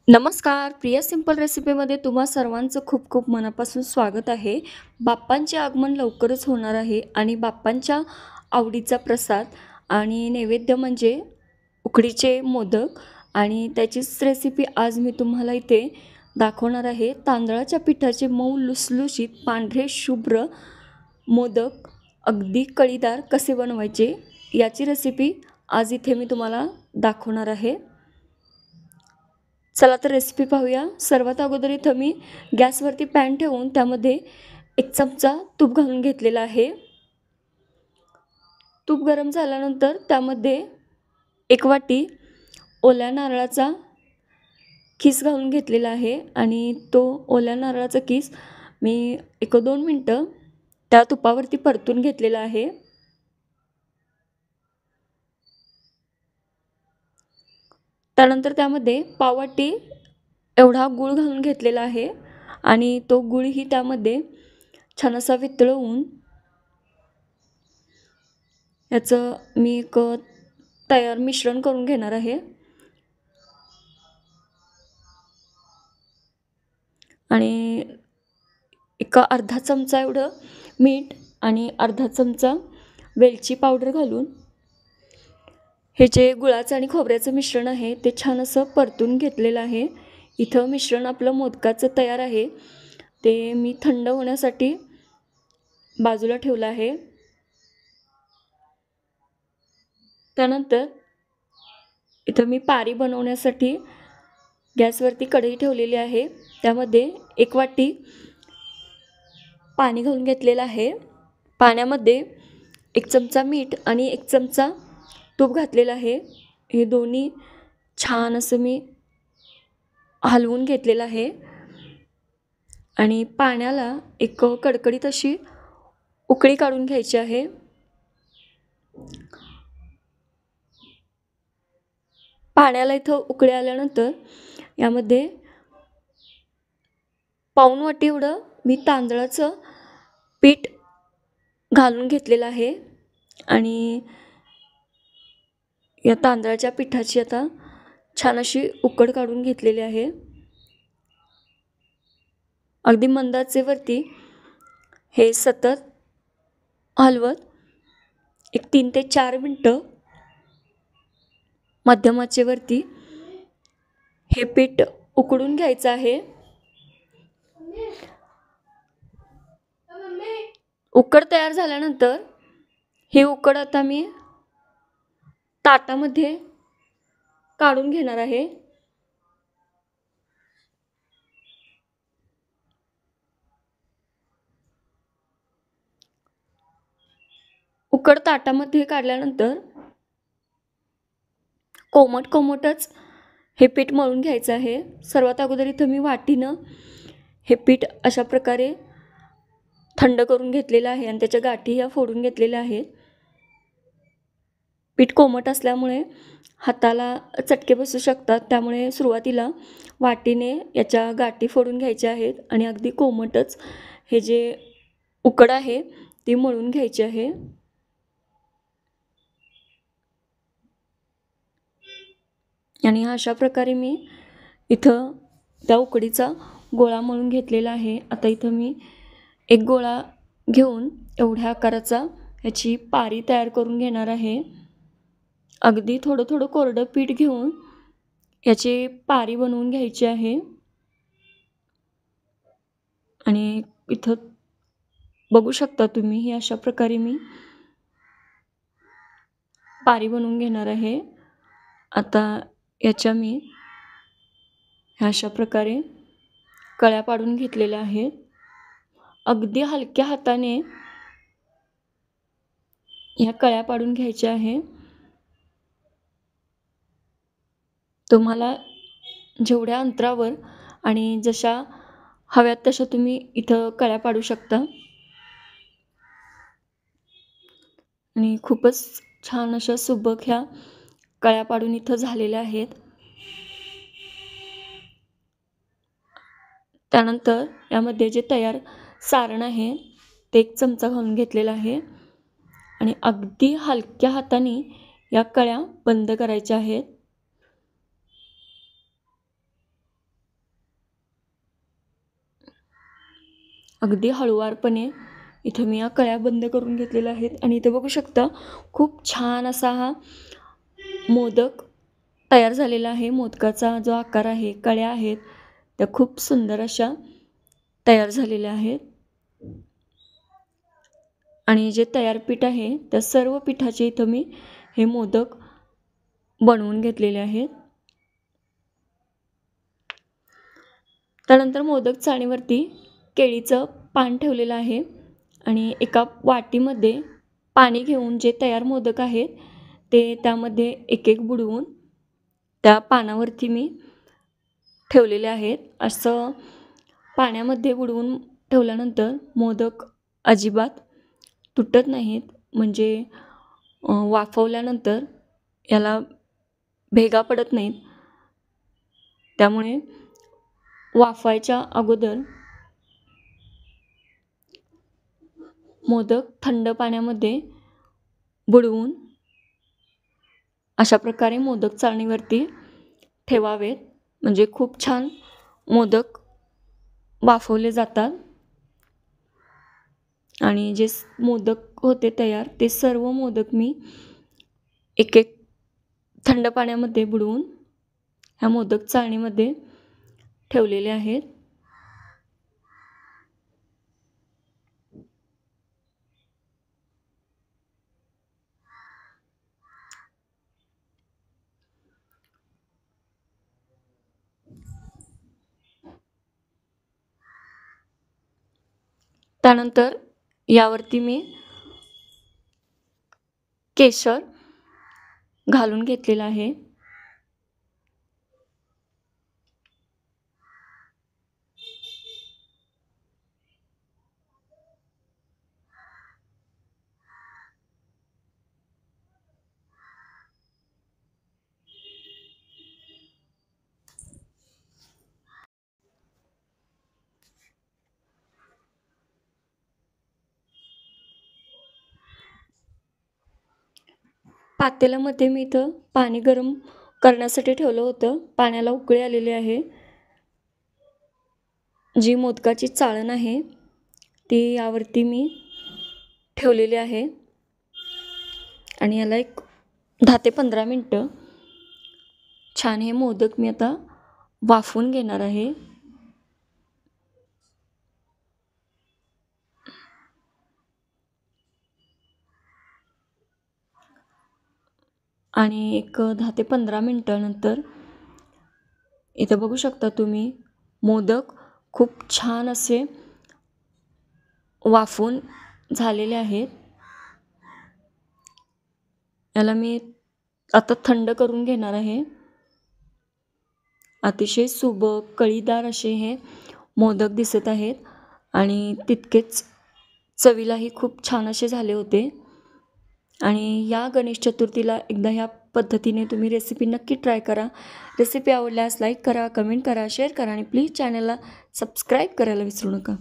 नमस्कार. प्रिया सिंपल रेसिपीमध्ये तुम्हा सर्वांचं खूप खूप मनापासून स्वागत आहे. बाप्पांचे आगमन लवकरच होणार आहे आणि बाप्पांच्या आवडीचा प्रसाद आणि नैवेद्य म्हणजे उकडीचे मोदक आणि त्याचीच रेसिपी आज मी तुम्हाला इथे दाखवणार आहे. तांदळाच्या पिठाचे मऊ लुसलुशीत पांढरे शुभ्र मोदक अगदी कळीदार कसे बनवायचे याची रेसिपी आज इथे मी तुम्हाला दाखवणार आहे. चला तर रेसिपी पाहूया. सर्वात अगोदर इथं मी गॅसवरती पॅन ठेवून त्यामध्ये 1 चमचा तूप घालून घेतलेला आहे. तूप गरम झाल्यानंतर त्यामध्ये 1 वाटी ओल्या नारळाचा किस घालून घेतलेला आहे आणि तो ओल्या नारळाचा किस मी 1-2 मिनटं त्या तुपावरती परतून घेतलेला आहे. त्यानंतर त्यामध्ये पाव वाटी एवढा गूळ घालून घेतलेला आहे आणि तो गूळही त्यामध्ये छान असा वितळवून याचं मी एक तयार मिश्रण करून घेणार आहे. आणि एक अर्धा चमचा एवढं मीठ आणि अर्धा चमचा वेलची पावडर घालून हे जे गुळाचं आणि खोबऱ्याचं मिश्रण आहे ते छान असं परतून घेतलेलं आहे. इथं मिश्रण आपलं मोदकाचं तयार आहे. ते मी थंड होण्यासाठी बाजूला ठेवलं आहे. त्यानंतर इथं मी पारी बनवण्यासाठी गॅसवरती कढई ठेवलेली आहे. त्यामध्ये 1 वाटी पाणी घालून घेतलेलं आहे. पाण्यामध्ये 1 चमचा मीठ आणि 1 चमचा तूप घातलेलं आहे. हे दोन्ही छान असं मी हलवून घेतलेलं आहे आणि पाण्याला एक कडकडीत अशी उकळी काढून घ्यायची आहे. पाण्याला इथं उकळी आल्यानंतर यामध्ये पाऊण वाटी एवढं मी तांदळाचं पीठ घालून घेतलेलं आहे आणि या तांदळाच्या पिठाची आता छान अशी उकड काढून घेतलेली आहे. अगदी मंद आचेवरती हे सतत हलवत एक 3 ते 4 मिनटं मध्यम आचेवरती हे पीठ उकडून घ्यायचं आहे. उकड तयार झाल्यानंतर ही उकड आता मी ताटामध्ये काढून घेणार आहे. उकड ताटामध्ये काढल्यानंतर कोमटच हे पीठ मळून घ्यायचं आहे. सर्वात अगोदर इथं मी वाटीनं हे पीठ अशा प्रकारे थंड करून घेतलेलं आहे आणि त्याच्या गाठी ह्या फोडून घेतलेल्या आहेत. पीठ कोमट असल्यामुळे हाताला चटके बसू शकतात. त्यामुळे सुरुवातीला वाटीने याच्या गाठी फोडून घ्यायच्या आहेत आणि अगदी कोमटच हे जे उकड आहे ती मळून घ्यायची आहे. आणि अशा प्रकारे मी इथं त्या उकडीचा गोळा मळून घेतलेला आहे. आता इथं मी एक गोळा घेऊन एवढ्या आकाराचा याची पारी तयार करून घेणार आहे. अगदी थोडं थोडं कोरडं पीठ घेऊन याची पारी बनवून घ्यायची आहे. आणि इथं बघू शकता तुम्ही ही अशा प्रकारे मी पारी बनवून घेणार आहे. आता याच्या मी ह्या अशा प्रकारे कळ्या पाडून घेतलेल्या आहेत. अगदी हलक्या हाताने ह्या कळ्या पाडून घ्यायच्या आहे. तुम्हाला जेवढ्या अंतरावर आणि जशा हव्यात तशा तुम्ही इथं कळ्या पाडू शकता. आणि खूपच छान अशा सुबक ह्या कळ्या पाडून इथं झालेल्या आहेत. त्यानंतर यामध्ये जे तयार सारण आहे ते 1 चमचा घालून घेतलेला आहे आणि अगदी हलक्या हाताने या कळ्या बंद करायच्या आहेत. अगदी हळुवारपणे इथं मी या कळ्या बंद करून घेतलेल्या आहेत आणि इथं बघू शकता खूप छान असा हा मोदक तयार झालेला आहे. मोदकाचा जो आकार आहे, कळ्या आहेत, त्या खूप सुंदर अशा तयार झालेल्या आहेत. आणि जे तयार पीठ आहे त्या सर्व पिठाचे इथं मी हे मोदक बनवून घेतलेले आहेत. त्यानंतर मोदक चाळणीवरती केळीचं पान ठेवलेलं आहे आणि एका वाटीमध्ये पाणी घेऊन जे तयार मोदक आहेत ते त्यामध्ये एक एक बुडवून त्या पानावरती मी ठेवलेले आहेत. असं पाण्यामध्ये बुडवून ठेवल्यानंतर मोदक अजिबात तुटत नाहीत. म्हणजे वाफवल्यानंतर याला भेगा पडत नाहीत. त्यामुळे वाफायच्या अगोदर मोदक थंड पाण्यामध्ये बुडवून अशा प्रकारे मोदक चाळणीवरती ठेवावेत. म्हणजे खूप छान मोदक वाफवले जातात. आणि जे मोदक होते तयार ते सर्व मोदक मी एक एक थंड पाण्यामध्ये बुडवून ह्या मोदक चाळणीमध्ये ठेवलेले आहेत. त्यानंतर यावरती मी केशर घालून घेतलेलं आहे. पातेल्यामध्ये मी इथं पाणी गरम करण्यासाठी ठेवलं होतं. पाण्याला उकळी आलेली आहे. जी मोदकाची चाळण आहे ती यावरती मी ठेवलेली आहे आणि याला एक 10 ते 15 मिनटं छान हे मोदक मी आता वाफवून घेणार आहे. आणि एक 10 ते 15 मिनटानंतर इथं बघू शकता तुम्ही मोदक खूप छान असे वाफवून झालेले आहेत. याला मी आता थंड करून घेणार आहे. अतिशय सुबक कळीदार असे हे मोदक दिसत आहेत आणि तितकेच चवीलाही खूप छान असे झाले होते. आणि या गणेश चतुर्थीला एकदा ह्या पद्धतीने तुम्ही रेसिपी नक्की ट्राय करा. रेसिपी आवडल्यास लाईक करा, कमेंट करा, शेअर करा आणि प्लीज चॅनलला सबस्क्राईब करायला विसरू नका.